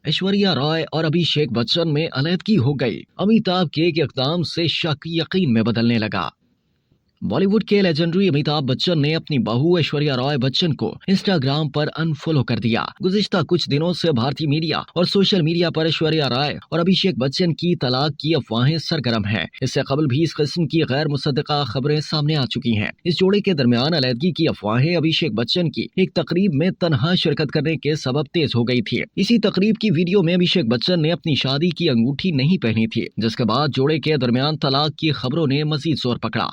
ऐश्वर्या राय और अभिषेक बच्चन में अलहदगी हो गई। अमिताभ के एक इकदाम से शक यकीन में बदलने लगा। बॉलीवुड के लेजेंडरी अमिताभ बच्चन ने अपनी बहू ऐश्वर्या राय बच्चन को इंस्टाग्राम पर अनफॉलो कर दिया। गुज़िश्ता कुछ दिनों से भारतीय मीडिया और सोशल मीडिया पर ऐश्वर्या राय और अभिषेक बच्चन की तलाक की अफवाहें सरगर्म हैं। इससे कबल भी इस किस्म की गैर मुसद्दका खबरें सामने आ चुकी हैं। इस जोड़े के दरमियान अलहदगी की अफवाहें अभिषेक बच्चन की एक तकरीब में तनहा शिरकत करने के सबब तेज हो गई थी। इसी तकरीब की वीडियो में अभिषेक बच्चन ने अपनी शादी की अंगूठी नहीं पहनी थी, जिसके बाद जोड़े के दरमियान तलाक की खबरों ने मजीद जोर पकड़ा।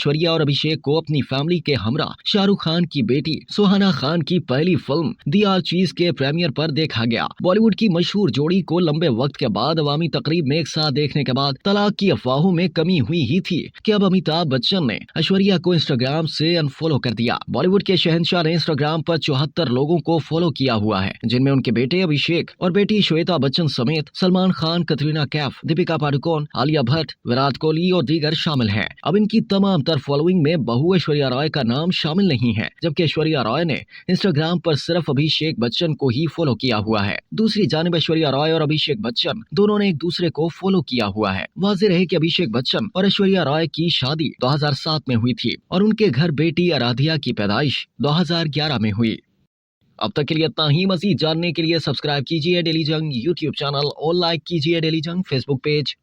ऐश्वर्या और अभिषेक को अपनी फैमिली के हमरा शाहरुख खान की बेटी सुहाना खान की पहली फिल्म दी आर्चीज के प्रीमियर पर देखा गया। बॉलीवुड की मशहूर जोड़ी को लंबे वक्त के बाद अवामी तकरीब में एक साथ देखने के बाद तलाक की अफवाहों में कमी हुई ही थी कि अब अमिताभ बच्चन ने ऐश्वर्या को इंस्टाग्राम से अनफॉलो कर दिया। बॉलीवुड के शहंशाह ने इंस्टाग्राम पर 74 लोगों को फॉलो किया हुआ है, जिनमें उनके बेटे अभिषेक और बेटी श्वेता बच्चन समेत सलमान खान, कटरीना कैफ, दीपिका पादुकोण, आलिया भट्ट, विराट कोहली और दीगर शामिल हैं। अब इनकी तमाम फॉलोइंग में बहू ऐश्वर्या राय का नाम शामिल नहीं है, जबकि ऐश्वर्या राय ने इंस्टाग्राम पर सिर्फ अभिषेक बच्चन को ही फॉलो किया हुआ है। दूसरी जानिब ऐश्वर्या राय और अभिषेक बच्चन दोनों ने एक दूसरे को फॉलो किया हुआ है। वाज़ेह रहे कि अभिषेक बच्चन और ऐश्वर्या राय की शादी 2007 में हुई थी और उनके घर बेटी आराध्या की पैदाइश 2011 में हुई। अब तक के लिए इतना ही। मज़ीद जानने के लिए सब्सक्राइब कीजिए डेली जंग यूट्यूब चैनल और लाइक कीजिए डेली जंग फेसबुक पेज।